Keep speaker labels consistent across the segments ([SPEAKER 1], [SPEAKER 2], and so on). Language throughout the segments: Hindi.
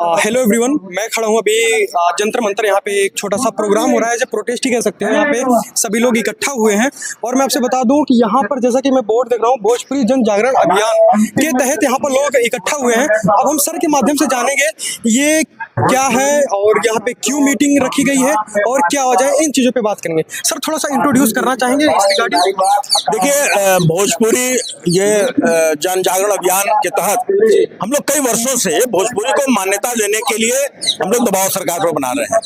[SPEAKER 1] हेलो एवरीवन, मैं खड़ा हूँ अभी जंतर मंतर। यहाँ पे एक छोटा सा प्रोग्राम हो रहा है, जो प्रोटेस्ट ही कह सकते हैं। यहाँ पे सभी लोग इकट्ठा हुए हैं और मैं आपसे बता दूं कि यहाँ पर जैसा कि मैं बोर्ड देख रहा हूँ, भोजपुरी जन जागरण अभियान के तहत यहाँ पर लोग इकट्ठा हुए हैं। अब हम सर के माध्यम से जानेंगे ये क्या है और यहाँ पे क्यों मीटिंग रखी गई है और क्या वजह है, इन चीजों पे बात करेंगे। सर थोड़ा सा इंट्रोड्यूस करना चाहेंगे इस रिगार्डिंग?
[SPEAKER 2] देखिए, भोजपुरी ये जन जागरण अभियान के तहत हम लोग कई वर्षों से भोजपुरी को मान्यता देने के लिए हम लोग दबाव सरकार पर बना रहे हैं।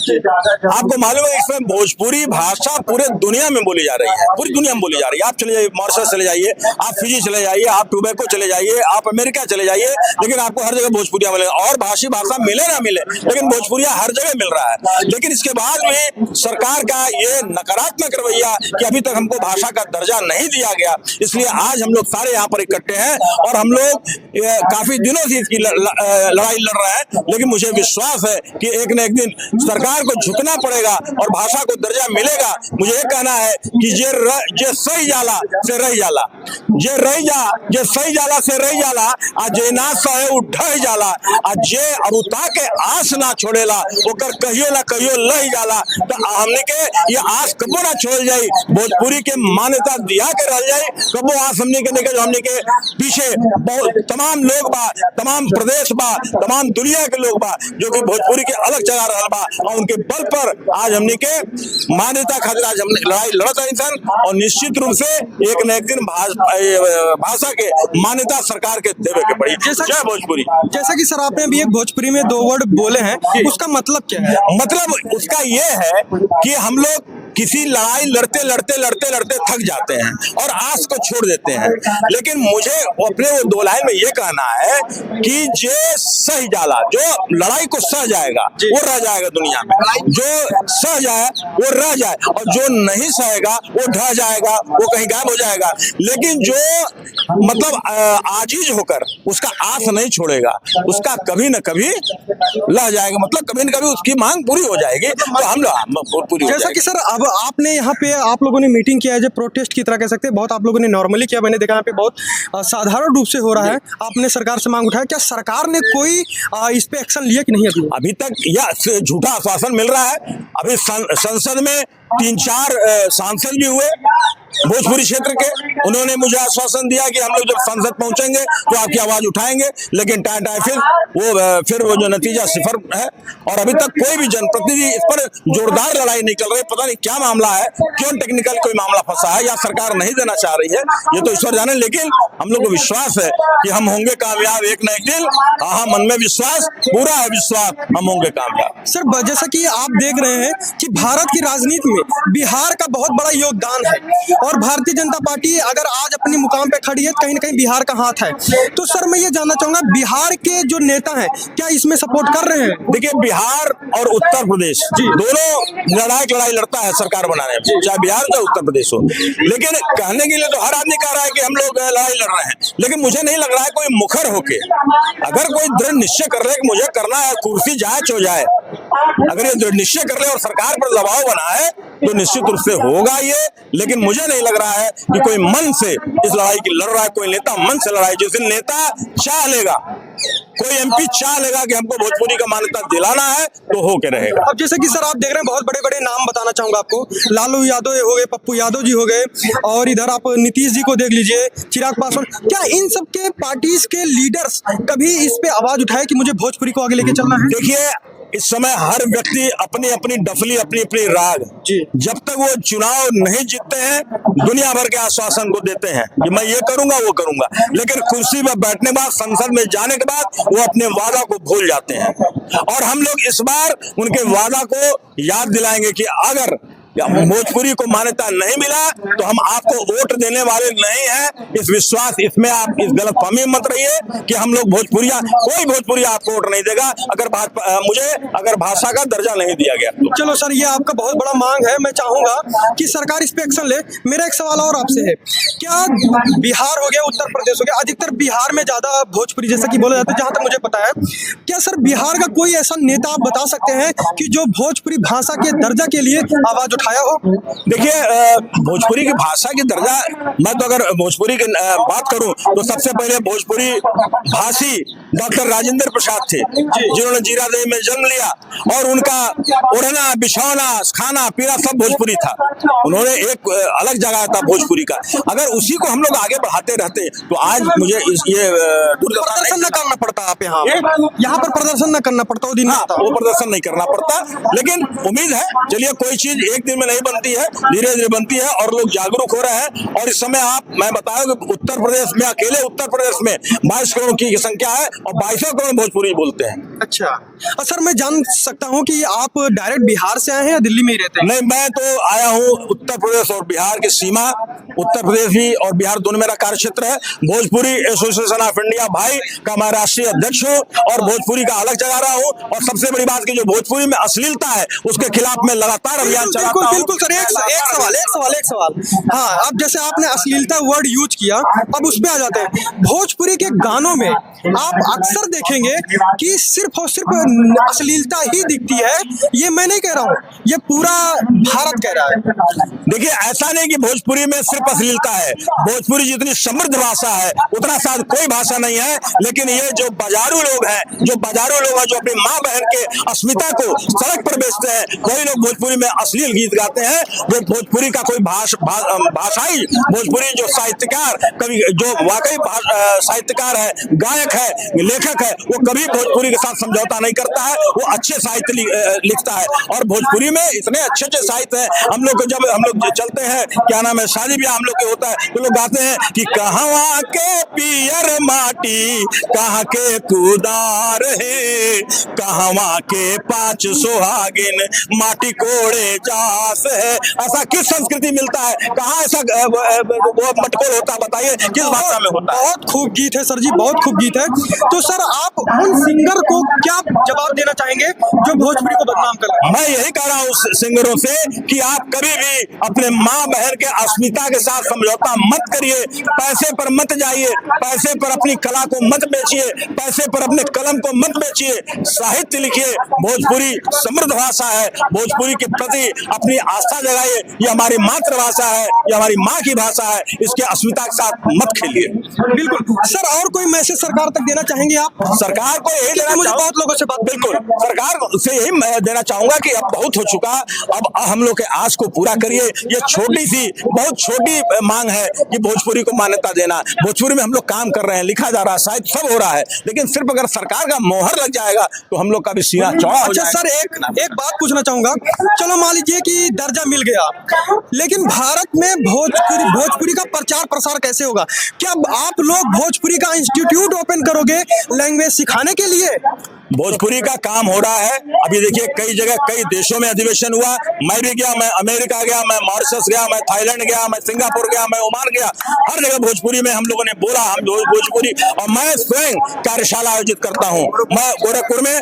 [SPEAKER 2] आपको मालूम है, इसमें भोजपुरी भाषा पूरे दुनिया में बोली जा रही है, पूरी दुनिया में बोली जा रही है। आप चले जाइए, मॉरिशस चले जाइए, आप फिजी चले जाइए, आप टोबैको चले जाइए, आप अमेरिका चले जाइए, लेकिन आपको हर जगह भोजपुरिया मिलेगा। और भाषी भाषा मिले ना मिले, लेकिन भोजपुरिया हर जगह मिल रहा है। लेकिन इसके बाद भी सरकार का ये नकारात्मक रवैया कि अभी तक हमको भाषा का दर्जा नहीं दिया गया, इसलिए आज हम लोग सारे यहाँ पर इकट्ठे हैं और हम लोग काफी दिनों से इसकी लड़ाई लड़ रहे हैं। लेकिन मुझे विश्वास है कि एक न एक दिन सरकार को झुकना पड़ेगा और भाषा को दर्जा मिलेगा। मुझे ये कहना है कि जे सही जाला से रही जाला, जे रही जा जे सही जाला से रही जाला, आ जे ना सहे उठा जाला, आ जे अरुता के आस ना छोड़ेला ओकर कहियो ना कहियो लही जाला। तो हमने के ये आस कबो ना छोड़ जाई, भोजपुरी के मान्यता दिया के रह जाई, कबो आस हमने के नहीं, हमने के पीछे बहुत तमाम लोग बा, तमाम प्रदेश बा, तमाम दुनिया के लोग बा जो कि भोजपुरी के अलग चला रहा बा और उनके बल पर आज हमने के मान्यता खातिर आज हमने लड़ाई लड़त इंसान। और निश्चित रूप से एक न एक दिन भाषा के मान्यता सरकार के देवे के पड़ी। जय भोजपुरी।
[SPEAKER 1] जैसा कि सर आपने अभी एक भोजपुरी में 2 वर्ड बोले हैं, उसका मतलब क्या है?
[SPEAKER 2] मतलब उसका ये है कि हम लोग किसी लड़ाई लड़ते लड़ते लड़ते लड़ते थक जाते हैं और आस को छोड़ देते हैं। लेकिन मुझे अपने वो 2 लाइन में ये कहना है कि जे सह जाला, जो लड़ाई को सह जाएगा वो रह जाएगा दुनिया में, जो सह जाए वो रह जाए, और जो नहीं सहेगा वो ढह जाएगा, वो कहीं गायब हो जाएगा। लेकिन जो मतलब आजीज होकर उसका आस नहीं छोड़ेगा, उसका कभी न कभी लह जाएगा, मतलब कभी न कभी उसकी मांग पूरी हो जाएगी। तो हम लोग पूरी
[SPEAKER 1] जैसा कि सर अब आपने यहाँ पे आप लोगों ने मीटिंग किया है, जो प्रोटेस्ट की तरह कह सकते हैं, बहुत आप लोगों ने नॉर्मली किया। मैंने देखा यहाँ पे बहुत साधारण रूप से हो रहा है। आपने सरकार से मांग उठाया, क्या सरकार ने कोई इस पे एक्शन लिया कि नहीं?
[SPEAKER 2] अभी तक यह झूठा आश्वासन मिल रहा है। अभी संसद में 3-4 सांसद भी हुए भोजपुरी क्षेत्र के, उन्होंने मुझे आश्वासन दिया कि हम लोग जब संसद पहुंचेंगे तो आपकी आवाज उठाएंगे, लेकिन फिर वो जो नतीजा सिफर है। और अभी तक कोई भी जनप्रतिनिधि इस पर जोरदार लड़ाई नहीं चल रही। पता नहीं क्या मामला है, क्यों टेक्निकल कोई मामला फंसा है या सरकार नहीं देना चाह रही है, ये तो ईश्वर जाने। लेकिन हम लोग को विश्वास है कि हम होंगे कामयाब एक न एक दिन। हाँ, मन में विश्वास, पूरा है विश्वास, हम होंगे कामयाब।
[SPEAKER 1] सर जैसा कि आप देख रहे हैं कि भारत की राजनीति में बिहार का बहुत बड़ा योगदान है और भारतीय जनता पार्टी अगर आज अपनी मुकाम पे खड़ी है, कहीं ना कहीं बिहार का हाथ है। तो सर मैं ये जानना चाहूंगा, बिहार के जो नेता हैं क्या इसमें सपोर्ट कर रहे हैं?
[SPEAKER 2] देखिए, बिहार और उत्तर प्रदेश दोनों लड़ाई लड़ता है सरकार बनाने में, चाहे बिहार चाहे उत्तर प्रदेश हो। लेकिन कहने के लिए तो हर आदमी कह रहा है कि हम लोग लड़ाई लड़ रहे हैं, लेकिन मुझे नहीं लग रहा है कोई मुखर होके, अगर कोई दृढ़ निश्चय कर रहे कि मुझे करना है, कुर्सी जाए चो जाए, अगर ये दृढ़ निश्चय कर ले और सरकार पर दबाव बना है तो निश्चित रूप से होगा ये। लेकिन मुझे नहीं लग रहा है कि कोई मन से इस लड़ाई की लड़ रहा है, कोई नेता मन से लड़ाई। जिस दिन नेता चाह लेगा, कोई एमपी चाह लेगा कि हमको भोजपुरी का मान्यता दिलाना है, तो हो के रहेगा।
[SPEAKER 1] अब जैसे कि सर आप देख रहे हैं, बहुत बड़े बड़े नाम बताना चाहूंगा आपको। लालू यादव हो गए, पप्पू यादव जी हो गए, और इधर आप नीतीश जी को देख लीजिए, चिराग पासवान। क्या इन सब के पार्टीज के लीडर्स कभी इस पे आवाज उठाए कि मुझे भोजपुरी को आगे लेके चलना है?
[SPEAKER 2] देखिए, इस समय हर व्यक्ति अपनी अपनी डफली, अपनी अपनी राग, जब तक वो चुनाव नहीं जीतते हैं दुनिया भर के आश्वासन को देते हैं कि मैं ये करूंगा वो करूंगा, लेकिन कुर्सी पर बैठने के बाद, संसद में जाने के बाद वो अपने वादा को भूल जाते हैं। और हम लोग इस बार उनके वादा को याद दिलाएंगे कि अगर भोजपुरी को मान्यता नहीं मिला तो हम आपको वोट देने वाले नहीं हैं। इस विश्वास, इसमें आप इस गलतफहमी में मत रहिए कि हम लोग भोजपुरिया, कोई भोजपुरिया आपको वोट नहीं देगा अगर भाषा का दर्जा नहीं दिया गया।
[SPEAKER 1] चलो सर, ये आपका बहुत बड़ा मांग है, मैं चाहूंगा कि सरकार इस पे एक्शन ले। मेरा एक सवाल और आपसे है, क्या बिहार हो गया, उत्तर प्रदेश हो गया, अधिकतर बिहार में ज्यादा भोजपुरी जैसा कि बोला जाता है, जहां तक मुझे पता है, क्या सर बिहार का कोई ऐसा नेता आप बता सकते हैं कि जो भोजपुरी भाषा के दर्जा के लिए आवाज उठा दिखाया हो?
[SPEAKER 2] देखिए, भोजपुरी की भाषा की दर्जा, मैं तो अगर भोजपुरी की बात करूं तो सबसे पहले भोजपुरी भाषी डॉक्टर राजेंद्र प्रसाद थे, जिन्होंने जीरादेवी में जन्म लिया और उनका ओढ़ना, बिछौना, खाना पीना सब भोजपुरी था। उन्होंने एक अलग जगह था भोजपुरी का। अगर उसी को हम लोग आगे बढ़ाते रहते तो आज मुझे ये
[SPEAKER 1] प्रदर्शन न करना पड़ता आप यहाँ पर प्रदर्शन न करना पड़ता,
[SPEAKER 2] वो प्रदर्शन नहीं करना पड़ता। लेकिन उम्मीद है, चलिए, कोई चीज एक दिन में नहीं बनती है, धीरे धीरे बनती है और लोग जागरूक हो रहे हैं। और इस समय मैं बताया कि उत्तर प्रदेश में, अकेले उत्तर प्रदेश में 22 करोड़ की संख्या है और 22 करोड़ भोजपुरी बोलते हैं।
[SPEAKER 1] अच्छा, सर मैं जान सकता हूँ कि आप डायरेक्ट बिहार से आए हैं या दिल्ली में ही रहते हैं?
[SPEAKER 2] नहीं, मैं तो आया हूँ उत्तर प्रदेश और बिहार की सीमा, उत्तर प्रदेश भी और बिहार दोनों मेरा कार्य क्षेत्र है। भोजपुरी एसोसिएशन ऑफ इंडिया भाई का मैं राष्ट्रीय अध्यक्ष हूँ और भोजपुरी का अलग जगह रहा हूँ। और सबसे बड़ी बात की जो भोजपुरी में अश्लीलता है उसके खिलाफ मैं लगातार अभियान चलाता हूँ।
[SPEAKER 1] बिल्कुल सर, एक सवाल। हाँ, अब जैसे आपने अश्लीलता वर्ड यूज किया, अब उस पे आ जाते हैं। भोजपुरी के गानों में आप अक्सर देखेंगे कि सिर्फ और सिर्फ अश्लीलता ही दिखती है। ये मैं नहीं कह रहा हूँ, ये पूरा भारत कह रहा है।
[SPEAKER 2] देखिए, ऐसा नहीं कि भोजपुरी में सिर्फ अश्लीलता है। भोजपुरी जितनी समृद्ध भाषा है उतना शायद कोई भाषा नहीं है। लेकिन ये जो बाजारू लोग हैं, जो अपनी माँ बहन के अस्मिता को सड़क पर बेचते हैं, वही लोग भोजपुरी में अश्लील गीत गाते हैं। जो भोजपुरी का कोई भाषाई, भोजपुरी जो साहित्यकार, कवि, जो वाकई साहित्यकार है, गायक है, लेखक है, वो कभी भोजपुरी के साथ समझौता नहीं करता है। वो अच्छे साहित्य लिखता है और भोजपुरी में इतने अच्छे साहित्य हैं। हम लोग जब हम लोग चलते हैं, क्या नाम है, शादी ब्याह हम लोग के होता है तो लोग गाते हैं कि कहवा के पियर माटी, कहाँ के कुदार है, कहवा के 5 सुहागिन माटी कोड़े जास है। ऐसा किस संस्कृति मिलता है? कहाँ ऐसा वो मटकोर होता है? बताइए, किस भाषा में होता है?
[SPEAKER 1] बहुत खूब गीत है सर जी, बहुत खूब गीत है। तो सर आप उन सिंगर को क्या जवाब देना चाहेंगे जो भोजपुरी को बदनाम कर रहे हैं?
[SPEAKER 2] मैं यही कह रहा हूँ सिंगरों से कि आप कभी भी अपने माँ बहन के अस्मिता के साथ समझौता मत करिए। पैसे पर मत जाइए, पैसे पर अपनी कला को मत बेचिए, पैसे पर अपने कलम को मत बेचिए। साहित्य लिखिए। भोजपुरी समृद्ध भाषा है, भोजपुरी के प्रति अपनी आस्था जगाइए। ये हमारी मातृभाषा है, ये हमारी माँ की भाषा है। इसके अस्मिता के साथ मत खेलिए।
[SPEAKER 1] बिल्कुल सर, और कोई मैसेज सरकार तक देना चाहेंगे आप?
[SPEAKER 2] सरकार को यही देना,
[SPEAKER 1] मुझे बहुत लोगों से बात,
[SPEAKER 2] बिल्कुल सरकार से यही मैं देना चाहूंगा कि अब बहुत हो चुका, अब हम लोग के आस को पूरा करिए। ये छोटी सी, बहुत छोटी मांग है कि भोजपुरी को मान्यता देना। भोजपुरी में हम लोग काम कर रहे हैं, लिखा जा रहा है, साहित्य सब हो रहा है, लेकिन सिर्फ अगर सरकार का मोहर लग जाएगा तो हम लोग का भी सीना चौड़ा हो जाएगा।
[SPEAKER 1] सर एक बात पूछना चाहूंगा, चलो मान लीजिए कि दर्जा मिल गया, लेकिन भारत में भोजपुरी का प्रचार प्रसार कैसे होगा? क्या आप लोग भोजपुरी का इंस्टीट्यूट ओपन करोगे लैंग्वेज सिखाने के लिए?
[SPEAKER 2] भोजपुरी का काम हो रहा है। अभी देखिए, कई जगह, कई देशों में अधिवेशन हुआ। मैं भी गया, मैं अमेरिका गया, मैं मॉरिशस गया, मैं थाईलैंड गया, मैं सिंगापुर गया, मैं ओमान गया। हर जगह भोजपुरी में हम लोगों ने बोला, हम भोजपुरी, और मैं स्वयं कार्यशाला आयोजित करता हूँ। मैं गोरखपुर में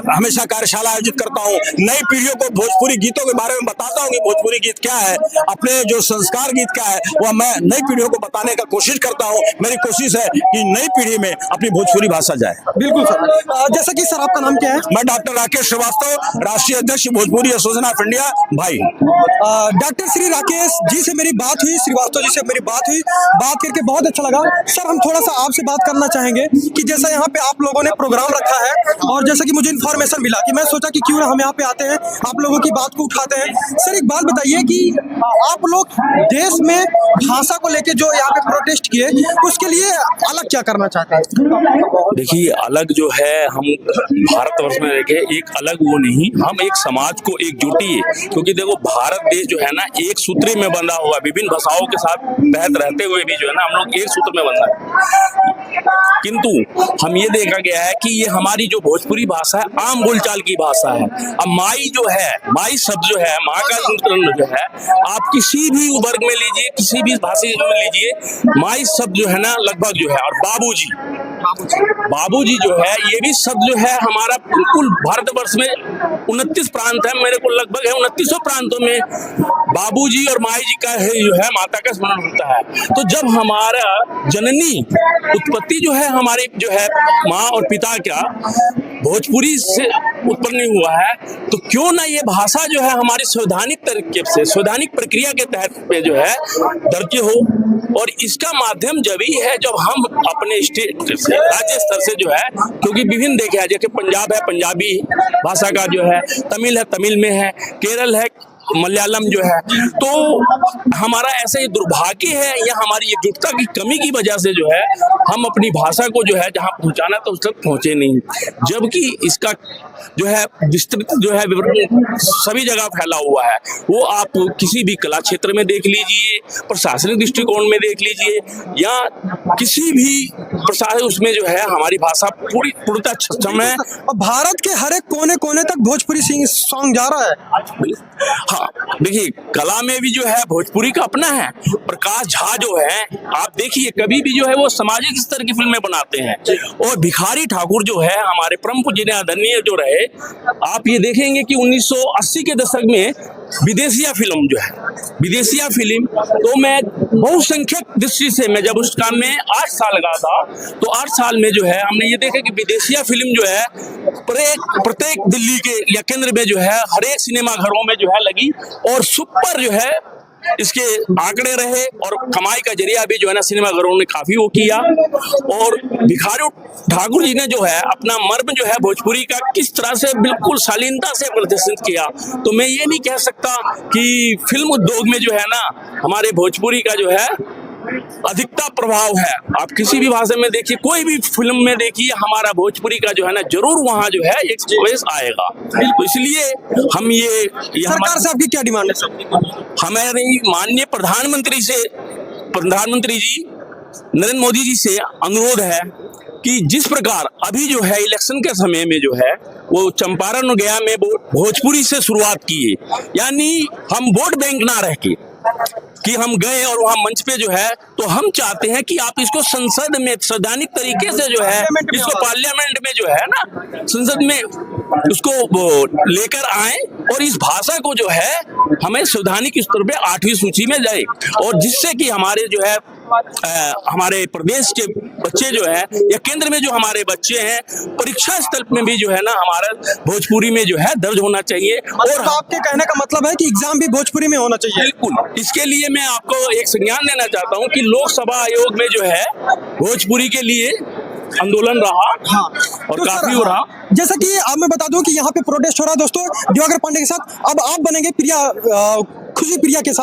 [SPEAKER 2] हमेशा कार्यशाला आयोजित करता हूँ। नई पीढ़ियों को भोजपुरी गीतों के बारे में बताता हूँ कि भोजपुरी गीत क्या है, अपने जो संस्कार गीत क्या है, वह मैं नई पीढ़ियों को बताने का कोशिश करता हूँ। मेरी कोशिश है कि नई पीढ़ी में अपनी भोजपुरी भाषा जाए।
[SPEAKER 1] बिल्कुल सर। जैसा कि सर आपका नाम क्या है?
[SPEAKER 2] मैं डॉक्टर राकेश श्रीवास्तव, राष्ट्रीय अध्यक्ष भोजपुरी एसोसिएशन ऑफ इंडिया भाई।
[SPEAKER 1] डॉक्टर श्री राकेश जी से मेरी बात हुई, श्रीवास्तव जी से मेरी बात हुई, बात करके बहुत अच्छा लगा। सर हम थोड़ा सा आपसे बात करना चाहेंगे कि जैसा यहाँ पे आप लोगों ने प्रोग्राम रखा है और जैसा कि मुझे इन्फॉर्मेशन मिला कि मैं सोचा कि क्यों ना हम यहाँ पे आते हैं, आप लोगों की बात को उठाते हैं। सर एक बात बताइए कि आप लोग देश में भाषा को लेके जो यहाँ पे प्रोटेस्ट किए, उसके लिए अलग क्या करना चाहते हैं?
[SPEAKER 3] देखिए, अलग जो है, हम भारतवर्ष में रह के एक अलग वो नहीं, हम एक समाज को एकजुटी है। क्योंकि देखो, भारत देश जो है ना एक सूत्र में बंधा हुआ, विभिन्न भाषाओं के साथ तहत रहते हुए भी जो है ना हम लोग एक सूत्र में बंधा है। किंतु हम ये देखा गया है कि ये हमारी जो भोजपुरी भाषा है आम बोलचाल की भाषा है। अब माई जो है, माई शब्द जो है, माँ का जो है, आप किसी भी वर्ग में लीजिए, किसी भी भाषा में लीजिए, माई शब्द जो है ना लगभग जो है, और बाबूजी जो है, ये भी शब्द जो है हमारा बिल्कुल भारतवर्ष में 29 प्रांत है, मेरे को लगभग है 2900 प्रांतों में बाबूजी और माई जी का है जो है माता का स्मरण होता है। तो जब हमारा जननी उत्पत्ति जो है हमारे जो है माँ और पिता का, भोजपुरी से उत्पन्न नहीं हुआ है, तो क्यों ना ये भाषा जो है हमारी संवैधानिक तरीके से, संवैधानिक प्रक्रिया के तहत पे जो है दर्ज हो। और इसका माध्यम जब ही है जब हम अपने स्टेट से, राज्य स्तर से जो है, क्योंकि विभिन्न देखे हैं, जैसे पंजाब है पंजाबी भाषा का जो है, तमिल है तमिल में है, केरल है मलयालम जो है, तो हमारा ऐसा ही दुर्भाग्य है या हमारी एकजुटता की कमी की वजह से जो है हम अपनी भाषा को जो है जहां पहुंचाना तो उस तक पहुंचे नहीं, जबकि इसका जो है विस्तृत जो है विवरण सभी जगह फैला हुआ है। वो आप किसी भी कला क्षेत्र में देख लीजिए, प्रशासनिक दृष्टिकोण में देख लीजिए, या किसी भी प्रशासन उसमें जो है हमारी भाषा पूर्णतः सक्षम है।
[SPEAKER 1] अब भारत के हर एक कोने कोने तक भोजपुरी सॉन्ग जा रहा है।
[SPEAKER 3] हाँ, देखिए कला में भी जो है भोजपुरी का अपना है। प्रकाश झा जो है, आप देखिए कभी भी जो है वो सामाजिक स्तर की फिल्में बनाते हैं, और भिखारी ठाकुर जो है हमारे परम पूज्य आदरणीय जो रहे, आप ये देखेंगे कि 1980 के दशक में विदेशिया फिल्म जो है, विदेशिया फिल्म, तो मैं बहुसंख्यक दृष्टि से मैं जब उस काम में 8 साल का था, तो 8 साल में जो है हमने ये देखा कि विदेशिया फिल्म जो है प्रत्येक दिल्ली के या केंद्र में जो है हर एक सिनेमा घरों में जो है लगी, और सुपर जो है इसके आंकड़े रहे, और कमाई का जरिया भी जो है ना सिनेमा घरों ने काफी वो किया। और भिखारी ठाकुर जी ने जो है अपना मर्म जो है भोजपुरी का किस तरह से बिल्कुल शालीनता से प्रदर्शित किया, तो मैं ये नहीं कह सकता कि फिल्म उद्योग में जो है ना हमारे भोजपुरी का जो है अधिकता प्रभाव है। आप किसी भी भाषा में देखिए, कोई भी फिल्म में देखिए, हमारा भोजपुरी का जो है ना जरूर वहाँ जो है एक स्पेस आएगा। तो इसलिए हम ये
[SPEAKER 1] सरकार से आपकी क्या डिमांड है सर?
[SPEAKER 3] हमारे माननीय प्रधानमंत्री जी नरेंद्र मोदी जी से अनुरोध है कि जिस प्रकार अभी जो है इलेक्शन के समय में जो है वो चंपारण और गया में भोजपुरी से शुरुआत की है, यानी हम वोट बैंक ना रह के कि हम गए और वहां मंच पे जो है, तो हम चाहते हैं कि आप इसको संसद में संवैधानिक तरीके से जो है इसको पार्लियामेंट में जो है ना संसद में उसको लेकर आए, और इस भाषा को जो है हमें संवैधानिक स्तर पे 8वीं सूची में जाए, और जिससे कि हमारे जो है हमारे प्रदेश के बच्चे जो है या केंद्र में जो हमारे बच्चे हैं परीक्षा स्थल में भी जो है ना हमारा भोजपुरी में जो है दर्ज होना चाहिए। और
[SPEAKER 1] आपके कहने का मतलब है कि एग्जाम भी भोजपुरी में होना चाहिए?
[SPEAKER 3] बिल्कुल। इसके लिए मैं आपको एक संज्ञान देना चाहता हूँ कि लोकसभा आयोग में जो है भोजपुरी के लिए आंदोलन रहा, हाँ, और तो काफी हो रहा।
[SPEAKER 1] जैसा कि अब मैं बता दूं कि यहाँ पे प्रोटेस्ट हो रहा है दोस्तों दिवाकर पांडे के साथ। अब आप बनेंगे खुशी प्रिया के साथ।